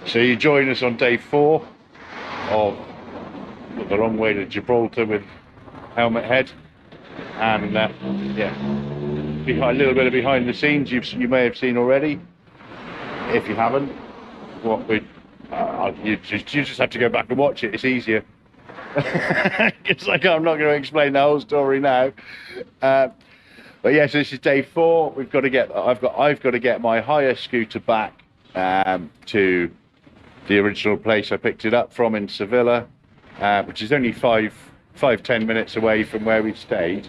So you join us on day 4 of the long way to Gibraltar with Helmet Head, and yeah, a little bit of behind the scenes you may have seen already. If you haven't, you just have to go back and watch it. It's easier. It's like I'm not going to explain the whole story now. But yes, this is day 4. I've got to get my hire scooter back to the original place I picked it up from in Sevilla, which is only 5-10 minutes away from where we stayed.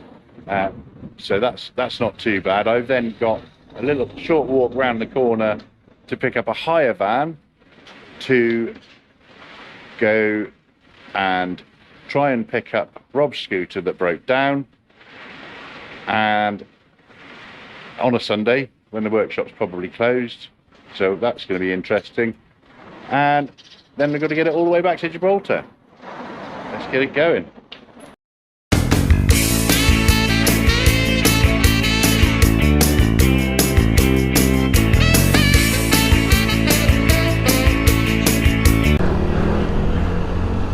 So that's not too bad. I've then got a little short walk round the corner to pick up a hire van to go and try and pick up Rob's scooter that broke down, and on a Sunday when the workshop's probably closed, so that's going to be interesting. And then we've got to get it all the way back to Gibraltar. Let's get it going.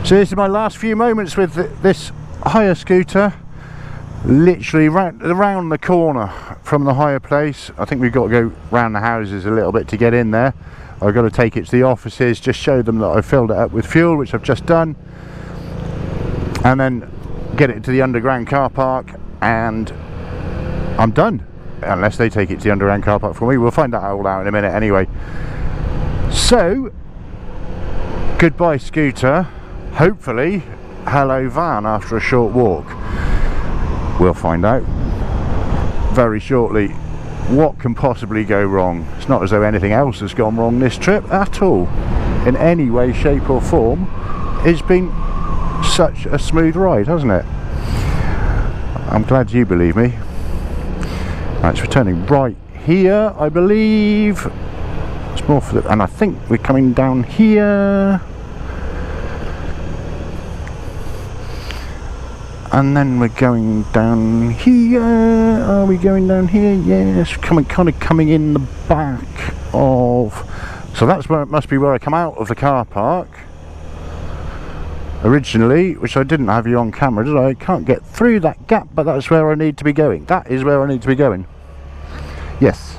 So this is my last few moments with this hire scooter, literally around the corner from the hire place. I think we've got to go round the houses a little bit to get in there. I've got to take it to the offices, just show them that I've filled it up with fuel, which I've just done, and then get it to the underground car park, and I'm done. Unless they take it to the underground car park for me. We'll find that all out in a minute anyway. So, goodbye scooter. Hopefully, hello van after a short walk. We'll find out very shortly what can possibly go wrong. It's not as though anything else has gone wrong this trip at all, in any way, shape or form. It's been such a smooth ride, hasn't it? I'm glad you believe me. Right, it's returning right here, I believe. It's more for the, and I think we're coming down here. And then we're going down here. Are we going down here? Yes, kind of coming in the back of. So that's where it must be, where I come out of the car park originally, which I didn't have you on camera, did I? I can't get through that gap, but that's where I need to be going. That is where I need to be going. Yes.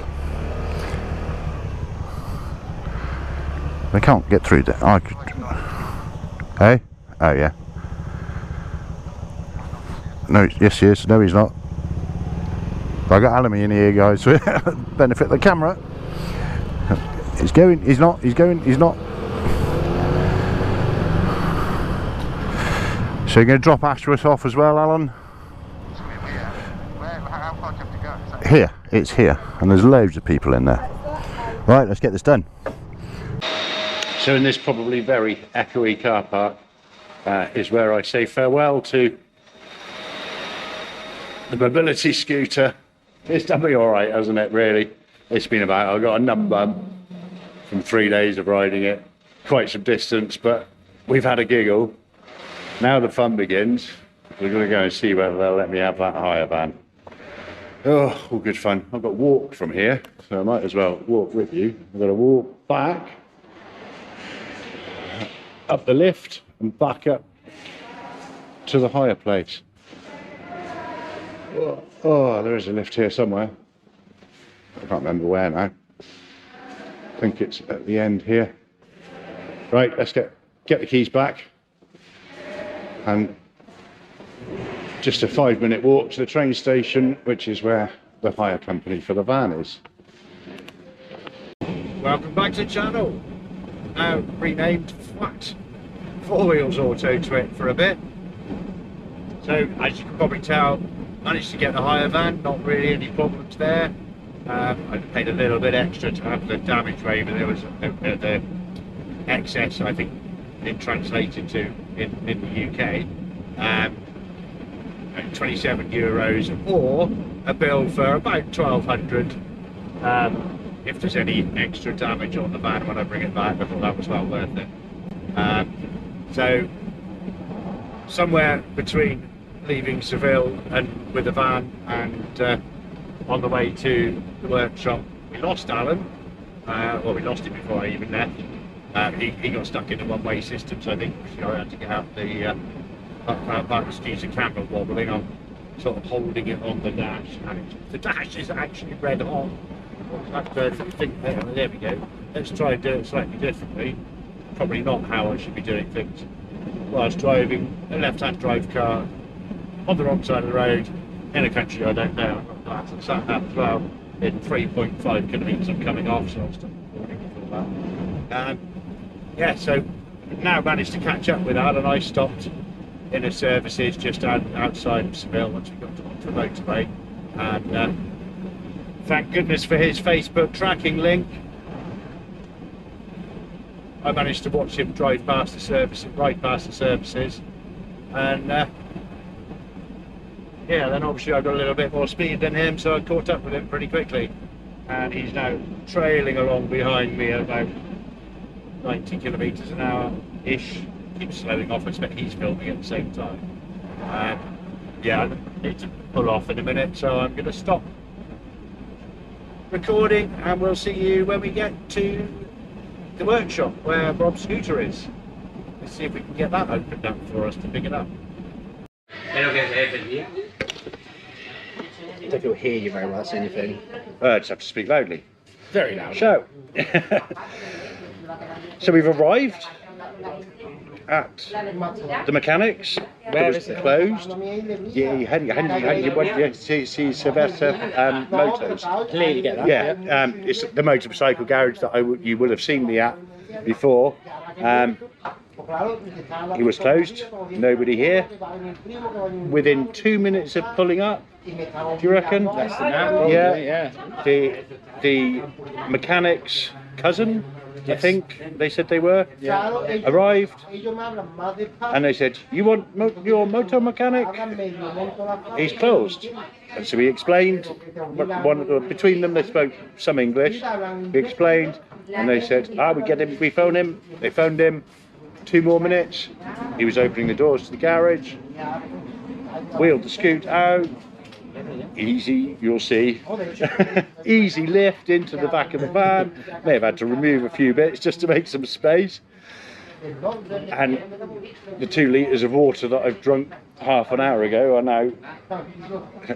I can't get through that. I could. Hey? Oh yeah. No, yes he is. No, he's not. I got aluminium here, guys, to benefit the camera. He's going, he's not, he's going, he's not. So you're going to drop Ashworth off as well, Alan? How far do you have to go? Here, it's here, and there's loads of people in there. Right, let's get this done. So in this probably very echoey car park is where I say farewell to the mobility scooter. It's done me all right, hasn't it, really? It's been about, I've got a number from 3 days of riding it, quite some distance, but we've had a giggle. Now the fun begins. We're going to go and see whether they'll let me have that hire van. Oh, all good fun. I've got walked from here, so I might as well walk with you. I've got to walk back, up the lift, and back up to the hire place. Oh, there is a lift here somewhere. I can't remember where now. I think it's at the end here. Right, let's get the keys back. And just a 5-minute walk to the train station, which is where the hire company for the van is. Welcome back to the channel. Now renamed Flat 4 Wheels Auto Twit for a bit. So as you can probably tell, managed to get the hire van, not really any problems there. I paid a little bit extra to have the damage waiver. There was the excess, I think it translated to in the UK, 27 euros, or a bill for about 1,200 if there's any extra damage on the van when I bring it back. I thought that was well worth it. So somewhere between leaving Seville and with the van and on the way to the workshop, we lost Alan. Well, we lost him before I even left. He got stuck in a one-way system, so I think I had to get out the scooter camera wobbling. I'm sort of holding it on the dash, and the dash is actually red hot. That's the thing there. There we go. Let's try and do it slightly differently. Probably not how I should be doing things. Whilst driving a left-hand drive car on the wrong side of the road in a country I don't know. I've got sat nav as well. In 3.5 kilometres I'm coming off, so I'll stop recording for that. Yeah, so now managed to catch up with that, and I stopped in a services just outside of Seville once we got to the motorway, and thank goodness for his Facebook tracking link. I managed to watch him drive past the service, right past the services, and yeah, then obviously I got a little bit more speed than him, so I caught up with him pretty quickly, and he's now trailing along behind me at about 90 kilometres an hour ish. Keeps slowing off. I expect he's filming at the same time. Yeah, I need to pull off in a minute, so I'm going to stop recording, and we'll see you when we get to the workshop where Rob's scooter is. Let's see if we can get that opened up for us to pick it up. I don't think he'll hear you very well, that's the only thing. I just have to speak loudly. Very loud. So, so we've arrived at the mechanics. Where It was is it? closed. Yeah, you went to see Sylvester Motors. Clearly get that. Yeah, it's the motorcycle garage that you will have seen me at before. He was closed, nobody here. Within 2 minutes of pulling up, do you reckon? Less than that, probably, yeah. The mechanics cousin, I Yes. think they said they were, arrived, and they said, "You want your motor mechanic? He's closed." And so we explained. Between them, they spoke some English. We explained, and they said, we get him. We phone him. They phoned him. 2 more minutes. He was opening the doors to the garage. Wheeled the scoot out. Easy, you'll see. Easy lift into the back of the van. May have had to remove a few bits just to make some space. And the 2 litres of water that I've drunk half an hour ago are now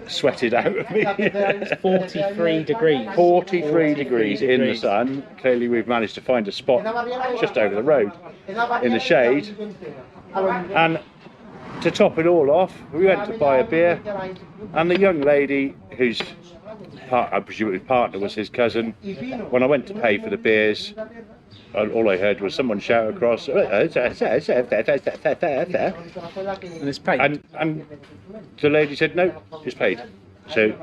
sweated out of me. It's 43 degrees. 43 degrees in the sun. Clearly we've managed to find a spot just over the road in the shade. And to top it all off, we went to buy a beer, and the young lady whose I presume his partner was his cousin, when I went to pay for the beers, all I heard was someone shout across, and it's paid. And the lady said, "No, it's paid." So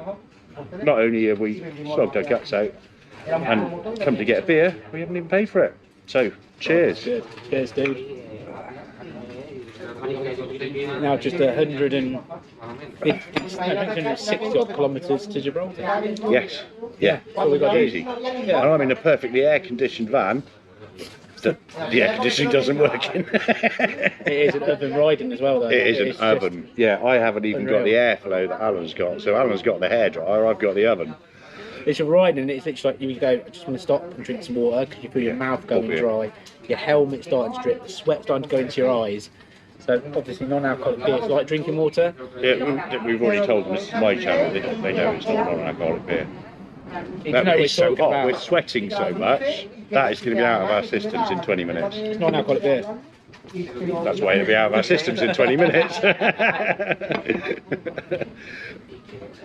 not only have we slogged our guts out and come to get a beer, we haven't even paid for it. So cheers. Good. Cheers, dude. Now just 160 odd kilometres to Gibraltar. Yes. Yeah. All we got to do. Easy. And I'm in a perfectly air-conditioned van. The air conditioning doesn't work in. It is an oven riding as well, though. It is an It's oven. just Yeah, I haven't even got the unreal. airflow that Alan's got. So Alan's got the hairdryer, I've got the oven. It's a riding, and it's literally like you go, I just want to stop and drink some water because you feel your mouth going Obvious. dry, your helmet's starting to drip, the sweat's starting to go into your eyes. So obviously non-alcoholic beer is like drinking water. Yeah, we've already told them this is my channel. They know it's not non-alcoholic beer. You No, know what it's so talking hot. about. We're sweating so much that it's going to be out of our systems in 20 minutes. It's non-alcoholic beer. That's why it'll be out of our systems in 20 minutes.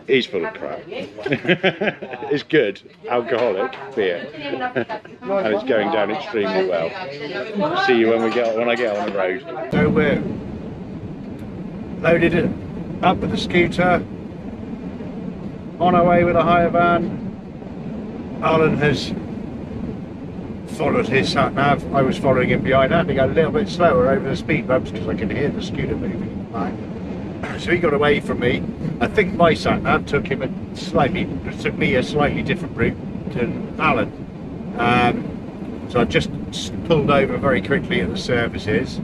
He's full of crap. It's good alcoholic beer, and it's going down extremely well. We'll see you when I get on the road. So we're loaded it up with the scooter, on our way with a hire van. Alan has followed his sat nav. I was following him behind, having to go a little bit slower over the speed bumps because I could hear the scooter moving in the back. So he got away from me. I think my sat nav took me a slightly different route to Alan. So I've just pulled over very quickly at the services,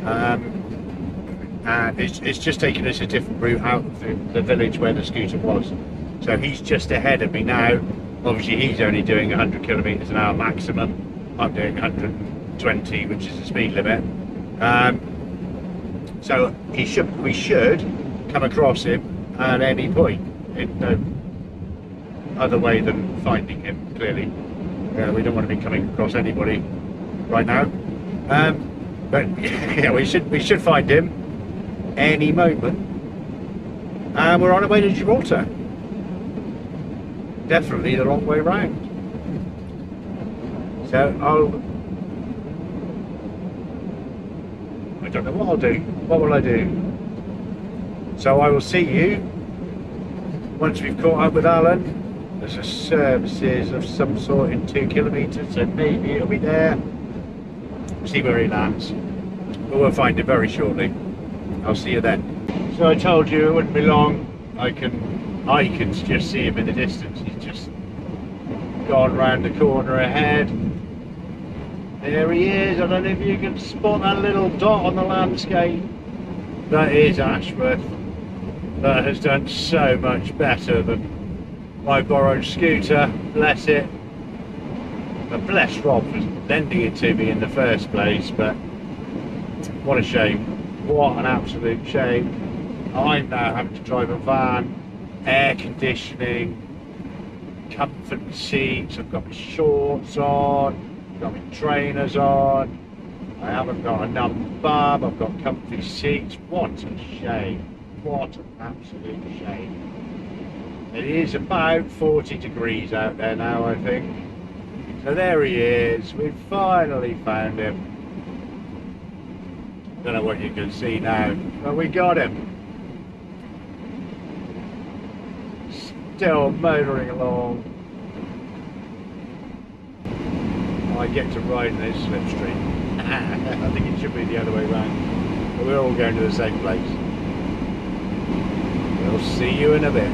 and it's just taken us a different route out of the village where the scooter was. So he's just ahead of me now. Obviously he's only doing 100 kilometres an hour maximum. I'm doing 100 20, which is the speed limit. So we should come across him at any point. In no other way than finding him. Clearly, we don't want to be coming across anybody right now. But yeah, we should find him any moment. And we're on our way to Gibraltar. Definitely the wrong way round. So I don't know what I'll do. What will I do? So I will see you once we've caught up with Alan. There's a services of some sort in 2 kilometres, so maybe it'll be there. See where he lands. But we'll find him very shortly. I'll see you then. So I told you it wouldn't be long. I can just see him in the distance. He's just gone round the corner ahead. There he is. I don't know if you can spot that little dot on the landscape. That is Ashworth. That has done so much better than my borrowed scooter. Bless it. But bless Rob for lending it to me in the first place. But what a shame. What an absolute shame. I'm now having to drive a van, air conditioning, comfort seats. I've got my shorts on. Got my trainers on. I haven't got a numb bum. I've got comfy seats. What a shame. What an absolute shame. It is about 40 degrees out there now, I think. So there he is. We've finally found him. Don't know what you can see now, but we got him. Still motoring along. I get to ride in this slipstream. I think it should be the other way round. But we're all going to the same place. We'll see you in a bit.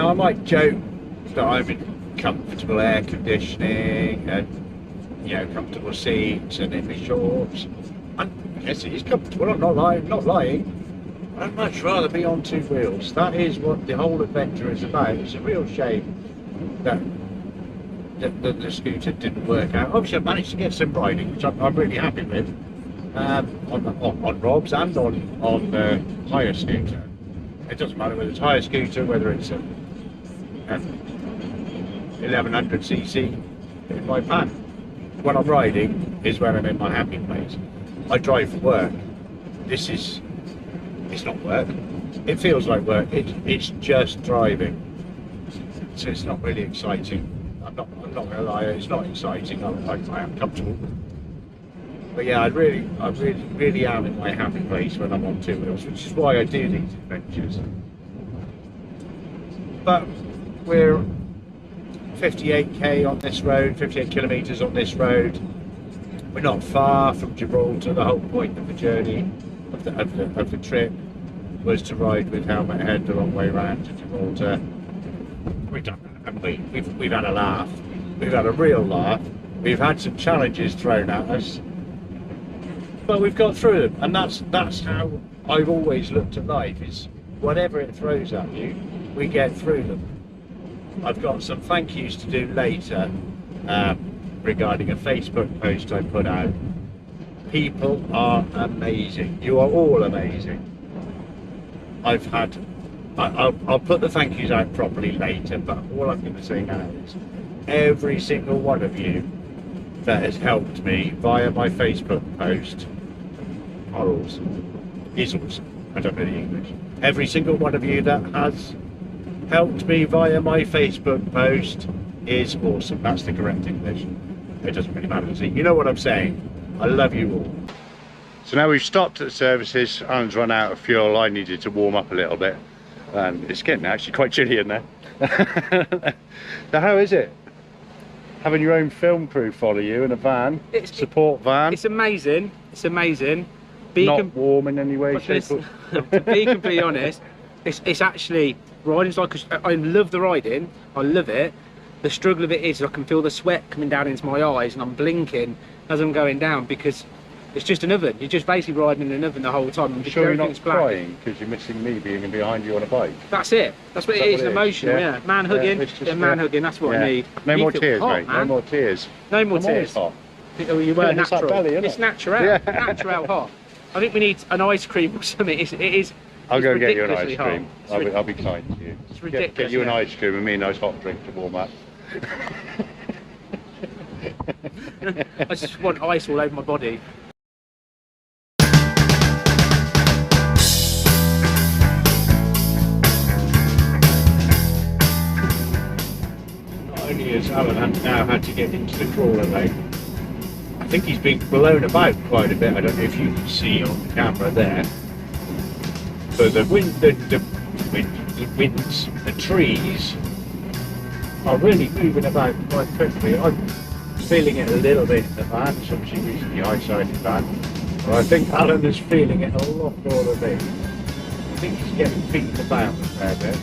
I might joke that I'm in comfortable air conditioning and, you know, comfortable seats and in my shorts. And yes, it is comfortable. I'm not lying. I'd much rather be on 2 wheels. That is what the whole adventure is about. It's a real shame that the scooter didn't work out. Obviously, I managed to get some riding, which I'm really happy with, on Rob's and on the hire scooter. It doesn't matter whether it's a hire scooter, whether it's a 1100cc in my pan. When I'm riding is when I'm in my happy place. I drive for work. It's not work. It feels like work. It's just driving. So it's not really exciting. I'm not gonna lie, it's not exciting. I am comfortable. But yeah, I really am in my happy place when I'm on 2 wheels, which is why I do these adventures. But we're 58k on this road, 58 kilometres on this road. We're not far from Gibraltar. The whole point of the journey, of the trip, was to ride with helmet head the long way round to Gibraltar. We've done haven't we? We've had a laugh. We've had a real laugh. We've had some challenges thrown at us, but we've got through them, and that's how I've always looked at life. Is whatever it throws at you, we get through them. I've got some thank yous to do later regarding a Facebook post I put out. People are amazing. You are all amazing. I'll put the thank yous out properly later, but all I'm going to say now is every single one of you that has helped me via my Facebook post are awesome. Is awesome. I don't know the English. Every single one of you that has helped me via my Facebook post is awesome. That's the correct English. It doesn't really matter, does it? You know what I'm saying. I love you all. So now we've stopped at the services. Alan's run out of fuel. I needed to warm up a little bit, and it's getting actually quite chilly in there. So how is it having your own film crew follow you in a van, support van? It's amazing. It's amazing. Not warm in any way, shape or... To be completely honest, it's actually riding's like I love the riding. I love it. The struggle of it is I can feel the sweat coming down into my eyes, and I'm blinking as I'm going down because it's just an oven. You're just basically riding in an oven the whole time. I'm sure you're not crying because you're missing me being behind you on a bike. That's it. That's what it is. Emotional, yeah. Man hugging. Yeah, man hugging. That's what I need. No more tears, mate. No more tears. No more tears. Hot. You were natural. Belly, it's natural. Yeah. Natural hot. I think we need an ice cream or something. It is. I'll go get you an ice cream. Hot. I'll be kind to you. It's ridiculous. Get you an ice cream and me a nice hot drink to warm up. I just want ice all over my body. Not only has Alan now had to get into the crawler mode, I think he's been blown about quite a bit. I don't know if you can see on the camera there. But the winds, the trees are really moving about quite quickly. I'm feeling it a little bit in the van. It's obviously recently high-sided van. But I think Alan is feeling it a lot more than me. I think he's getting beaten about a fair bit.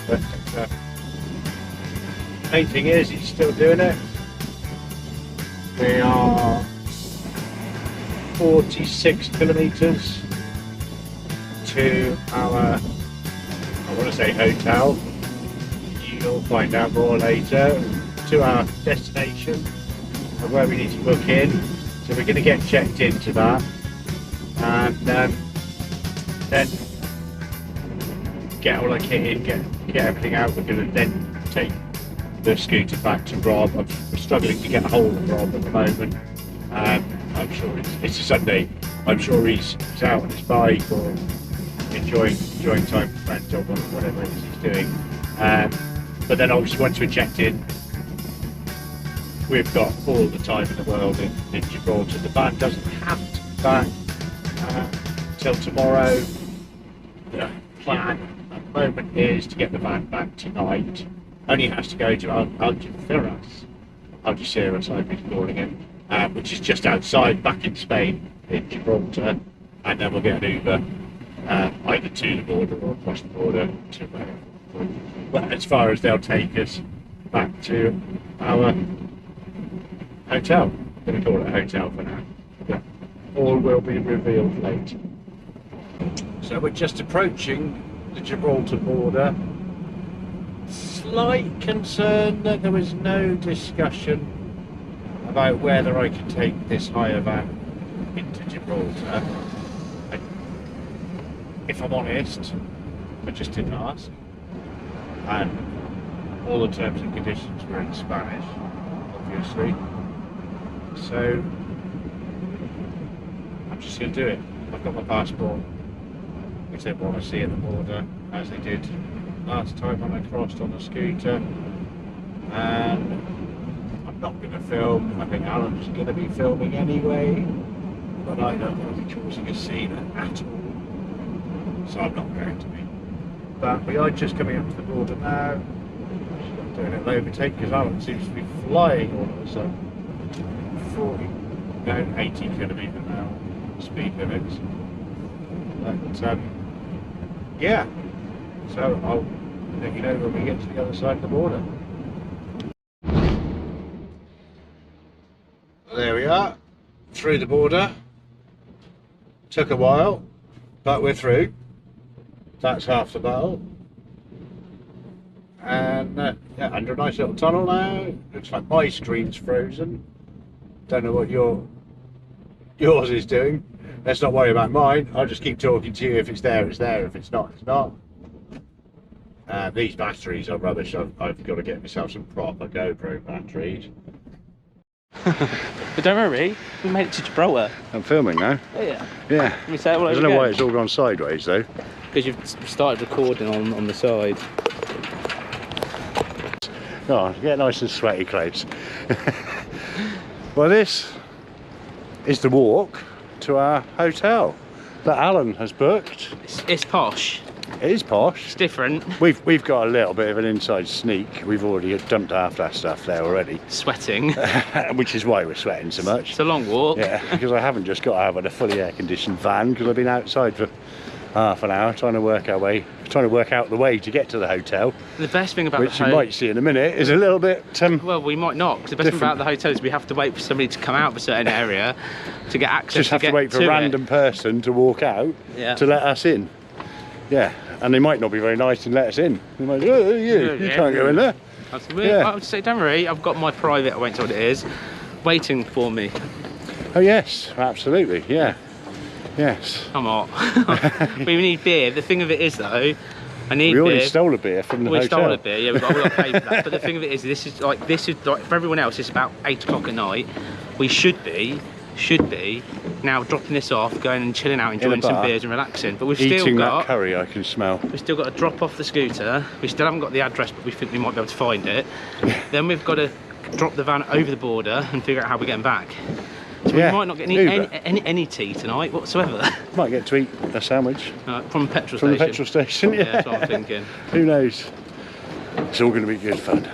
But main thing is he's still doing it. We are 46 kilometres to our, I want to say hotel. You'll find out more later, to our destination and where we need to book in. So we're going to get checked into that, and then get all our kit in, get everything out. We're going to then take the scooter back to Rob. I'm struggling to get a hold of Rob at the moment. I'm sure it's a Sunday. I'm sure he's out on his bike or enjoying time with friends or whatever it is he's doing. But then obviously once we're checked in, we've got all the time in the world in Gibraltar. The van doesn't have to be back till tomorrow. The plan at the moment is to get the van back tonight. Only has to go to Algeciras, I've been calling it, which is just outside, back in Spain, in Gibraltar, and then we'll get an Uber either to the border or across the border to well, as far as they'll take us back to our hotel. I'm going to call it a hotel for now. Yeah. All will be revealed later. So we're just approaching the Gibraltar border. Slight concern that there was no discussion about whether I could take this hire van into Gibraltar. If I'm honest, I just didn't ask. And all the terms and conditions were in Spanish, obviously. So I'm just going to do it. I've got my passport, which they want to see at the border, as they did last time when I crossed on a scooter. And I'm not going to film. I think Alan's going to be filming anyway, but I don't want to be causing a scene at all, so I'm not going to be. But we are just coming up to the border now. I'm doing a low overtake because Alan seems to be flying all of a sudden. 40, no, 80 kilometre an hour speed limits. But yeah, so I'll let you know when we get to the other side of the border. There we are, through the border. Took a while, but we're through. That's half the battle. And yeah, under a nice little tunnel now. Looks like my screen's frozen. Don't know what yours is doing. Let's not worry about mine. I'll just keep talking to you. If it's there, it's there. If it's not, it's not. These batteries are rubbish. I've got to get myself some proper GoPro batteries. But don't worry, we made it to Gibraltar. I'm filming now. Oh, yeah. Yeah. Let me say it all I over don't know why again. it's all gone sideways though. Because you've started recording on the side. Oh, get nice and sweaty, clothes. Well, this is the walk to our hotel that Alan has booked. It's posh. It is posh. It's different. We've got a little bit of an inside sneak. We've already dumped half that stuff there already, Sweating. which is why we're sweating so much. It's a long walk. Yeah, because I haven't just got out of a fully air-conditioned van because I've been outside for half an hour trying to work out the way to get to the hotel, The best thing about which the you might see in a minute is a little bit. Well, we might not, because the best thing about the hotel is we have to wait for somebody to come out of a certain area to get access. Just have to wait for a random person to walk out to let us in. Yeah, and they might not be very nice and let us in. They might say, oh, you can't go in there. I would say, don't worry, I've got my private, I won't say what it is, waiting for me. Oh yes, absolutely, yeah. Yes. I'm hot. We need beer. The thing of it is though, I need We already beer. stole a beer from the hotel. We stole a beer, yeah, we've got to pay for that. But the thing of it is, this is like for everyone else, it's about 8 o'clock at night. We should be now dropping this off, going and chilling out, enjoying some beers and relaxing. But we've Eating still got that curry, I can smell. We've still got to drop off the scooter. We still haven't got the address, but we think we might be able to find it. Then we've got to drop the van over the border and figure out how we're getting back. So we might not get any tea tonight whatsoever. Might get to eat a sandwich From a petrol from station. the petrol station. Yeah, That's what I'm thinking. Who knows? It's all going to be good fun.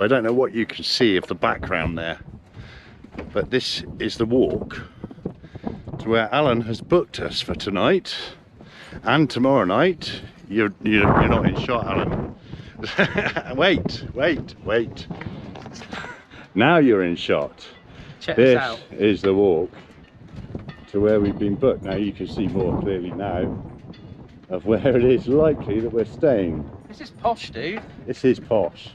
I don't know what you can see of the background there, but this is the walk to where Alan has booked us for tonight and tomorrow night. You're not in shot, Alan. wait. Now you're in shot. Check this out. This is the walk to where we've been booked. Now you can see more clearly now of where it is likely that we're staying. This is posh, dude. This is posh.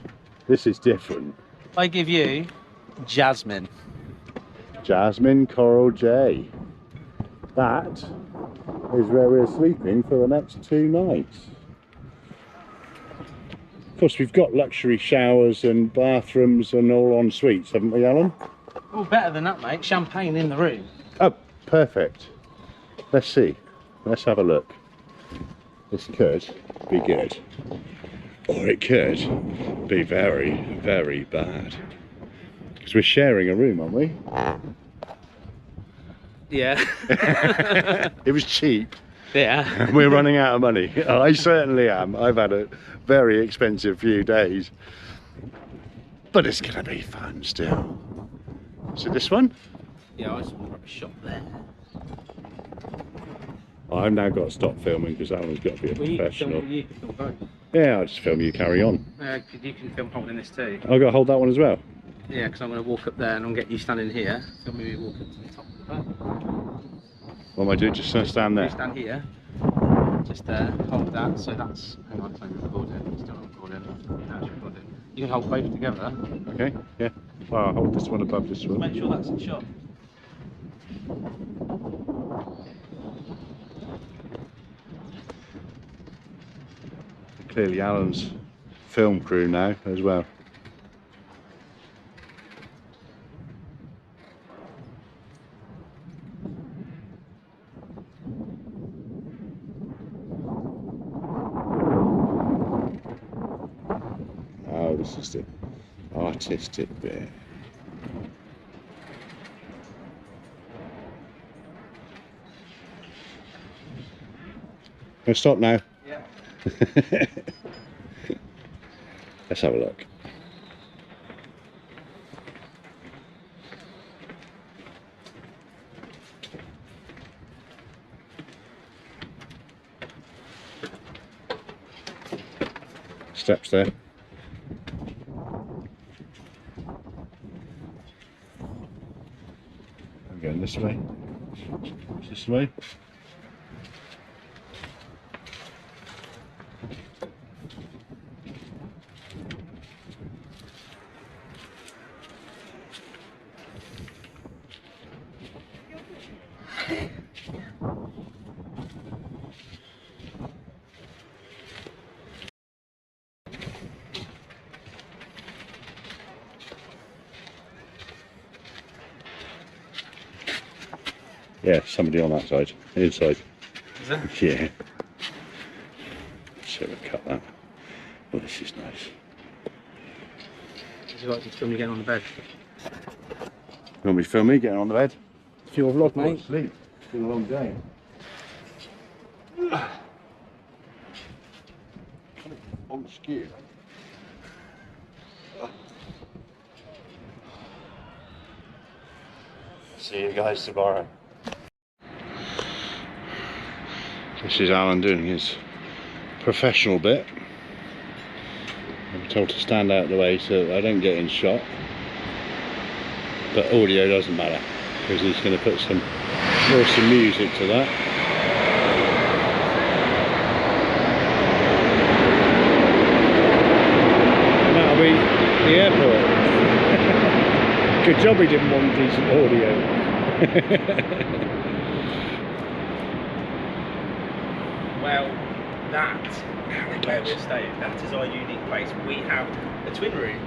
This is different. I give you Jasmine. Jasmine Coral J. That is where we're sleeping for the next 2 nights. Of course, we've got luxury showers and bathrooms and all en suites, haven't we, Alan? Oh, better than that, mate. Champagne in the room. Oh, perfect. Let's see. Let's have a look. This could be good. Or it could be very, very bad. Because we're sharing a room, aren't we? Yeah. It was cheap. Yeah. We're running out of money. I certainly am. I've had a very expensive few days. But it's going to be fun still. Is it this one? Yeah, I just want to grab a shot there. I've now got to stop filming because Alan's got to be a professional. You can film both. Yeah, I'll just film you, carry on. You can film holding this too. I've got to hold that one as well. Yeah, because I'm going to walk up there and I'll get you standing here. Film me walk up to the top of the boat. What am I doing? Just stand there? You stand here. Just hold that. So that's. Hang on, it's not recording. Still not recording. Now it's recording. You can hold both together. Okay, yeah. Well, I'll hold this one above this one. Make sure that's in shot. Clearly Alan's film crew now as well. Oh, this is the artistic bit. Gonna stop now. Yeah. Let's have a look. Steps there. I'm going this way. This way. Yeah, somebody on that side, inside. Is it? Yeah. So we'll cut that. Well, this is nice. Would you like to film me getting on the bed? You want me to film me getting on the bed? It's your vlog, mate. Sleep. It's been a long day. On skew. See you guys tomorrow. This is Alan doing his professional bit. I'm told to stand out of the way so that I don't get in shot. But audio doesn't matter because he's going to put some awesome music to that. And that'll be the airport. Good job he didn't want decent audio. Well, that where we're staying, that is our unique place. We have a twin room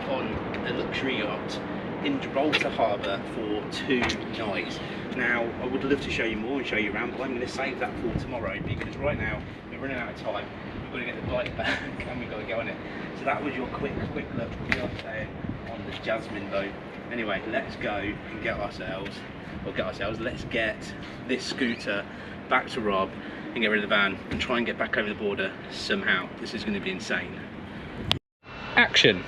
on a luxury yacht in Gibraltar Harbour for 2 nights. Now, I would love to show you more and show you around, but I'm going to save that for tomorrow because right now we're running out of time. We've got to get the bike back and we've got to go on it. So that was your quick look. We are staying on the Jasmine boat. Anyway, let's go and let's get this scooter back to Rob and get rid of the van and try and get back over the border somehow. This is going to be insane. Action!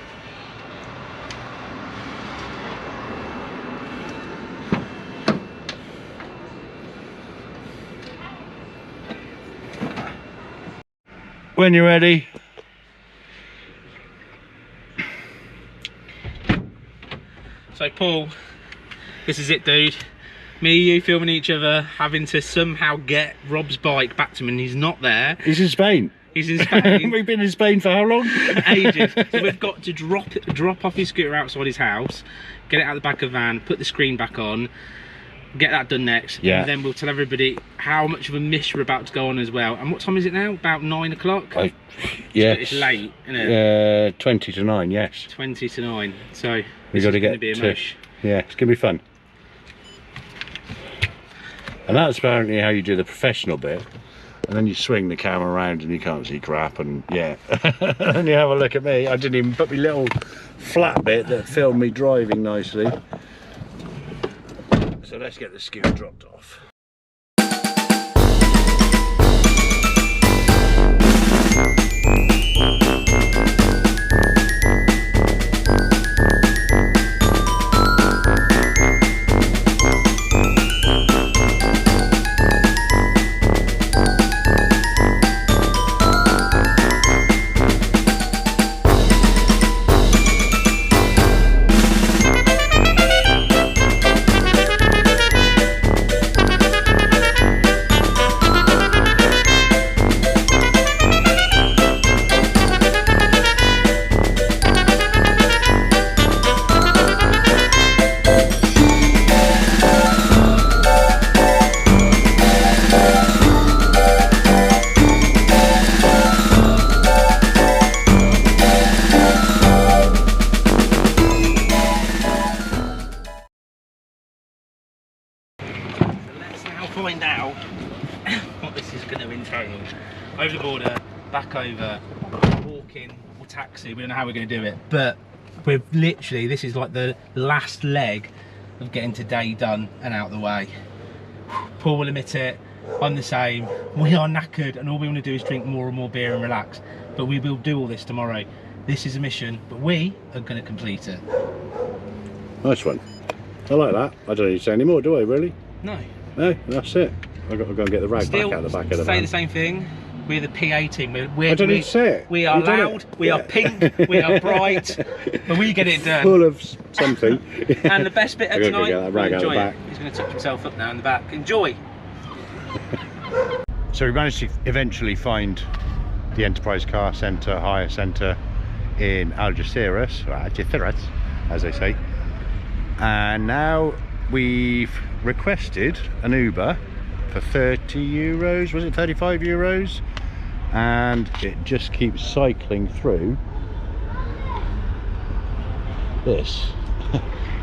When you're ready. So Paul, this is it, dude. Me and you filming each other, having to somehow get Rob's bike back to him, and he's not there. He's in Spain. He's in Spain. We've been in Spain for how long? Ages. So we've got to drop off his scooter outside his house, get it out the back of the van, put the screen back on, get that done next. Yeah. And then we'll tell everybody how much of a miss we're about to go on as well. And what time is it now? About 9 o'clock? Yeah. It's late, isn't it? 20 to 9, yes. 20 to 9. So We've got to get be a to, mush. yeah, it's going to be fun. And that's apparently how you do the professional bit. And then you swing the camera around and you can't see crap, and yeah. And you have a look at me. I didn't even put my little flat bit that filmed me driving nicely. So let's get the scooter dropped off. Find out what this is going to entail. Over the border, back over, walking or taxi. We don't know how we're going to do it, but we're literally, this is like the last leg of getting today done and out of the way. Paul will admit it, I'm the same. We are knackered and all we want to do is drink more and more beer and relax. But we will do all this tomorrow. This is a mission, but we are going to complete it. Nice one. I like that. I don't need to say any more, do I, really? No. No, that's it. I've got to go and get the rag Still, back out of the back of the say van. the same thing. We're the PA team. I don't need to say it. We are You've done loud, it. we are pink, we are bright, but we get it done. Full of something. And the best bit of I'm gonna go tonight, get that rag out of the enjoy back. it. He's going to touch himself up now in the back. Enjoy. So we managed to eventually find the Enterprise Car Centre, Hire Centre in Algeciras, or Algeciras, as they say. And now we've requested an Uber for 30 euros, was it 35 euros? And it just keeps cycling through this.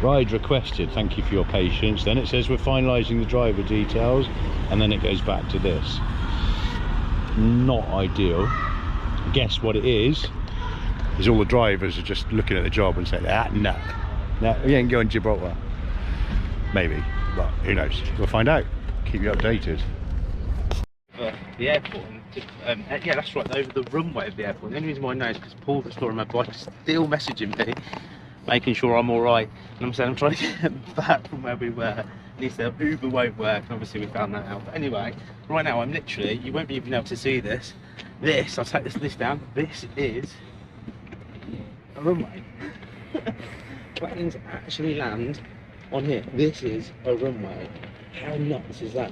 Ride requested, thank you for your patience. Then it says we're finalising the driver details, and then it goes back to this. Not ideal. Guess what it is all the drivers are just looking at the job and saying, ah, no, we ain't going to Gibraltar. Maybe, but who knows? We'll find out. Keep you updated. The airport, yeah, that's right, over the runway of the airport. The only reason why I know is because Paul, that's storing my bike, is still messaging me, making sure I'm alright. And I'm saying I'm trying to get back from where we were. And he said Uber won't work, and obviously we found that out. But anyway, right now I'm literally, you won't be even able to see this. I'll take this down, this is a runway. Planes actually land on here. This is a runway. How nuts is that?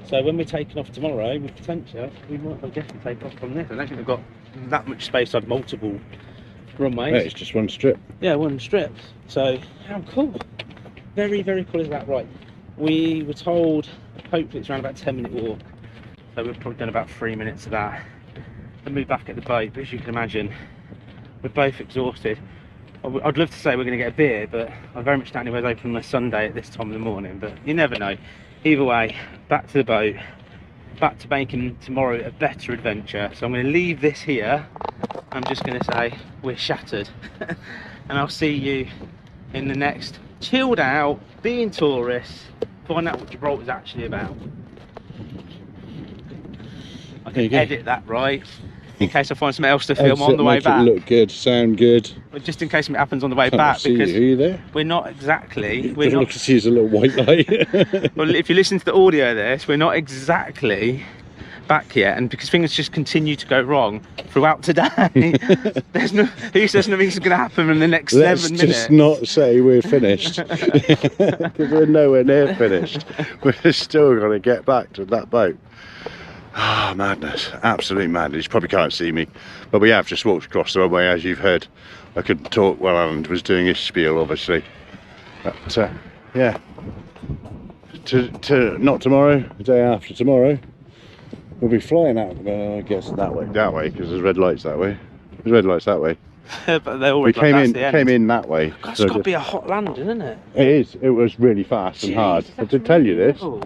So when we're taking off tomorrow with potential, we might well definitely take off from this. I don't think we've got that much space to have multiple runways. Yeah, it's just one strip. Yeah, one strip. So how cool. Very, very cool is that. Right, we were told hopefully it's around about a 10-minute walk. So we've probably done about 3 minutes of that. Then move back at the boat, but as you can imagine, we're both exhausted. I'd love to say we're going to get a beer, but I very much doubt anywhere's open on a Sunday at this time of the morning, but you never know. Either way, back to the boat, back to making tomorrow a better adventure. So I'm going to leave this here. I'm just going to say we're shattered. And I'll see you in the next chilled out, being tourists, find out what Gibraltar's actually about. I can edit that right, in case I find something else to film on the way back. Look good, sound good. But just in case something happens on the way Can't back, see because you. Are you there? we're not exactly. We're not. To see as a little white light. Well, if you listen to the audio of this, we're not exactly back yet, and because things just continue to go wrong throughout today. There's no. Who says nothing's going to happen in the next 7 minutes? Let's just not say we're finished, because we're nowhere near finished. We're still going to get back to that boat. Ah, oh, madness, absolute madness. You probably can't see me, but we have just walked across the runway, as you've heard. I couldn't talk while Alan was doing his spiel, obviously. But yeah, not tomorrow, the day after tomorrow, we'll be flying out. I guess that way, because there's red lights that way. There's red lights that way. But they're always we came in that way. That's got to be a hot landing, isn't it? It is. It was really fast and hard. I did tell you this. Cool.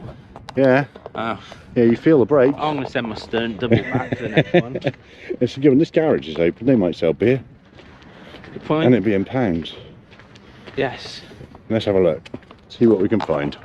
Yeah. Oh. Yeah, you feel the brake. I'm going to send my stern double back to the next one. It's given this garage is open, they might sell beer. Good point. And it'd be in pounds. Yes. Let's have a look. See what we can find.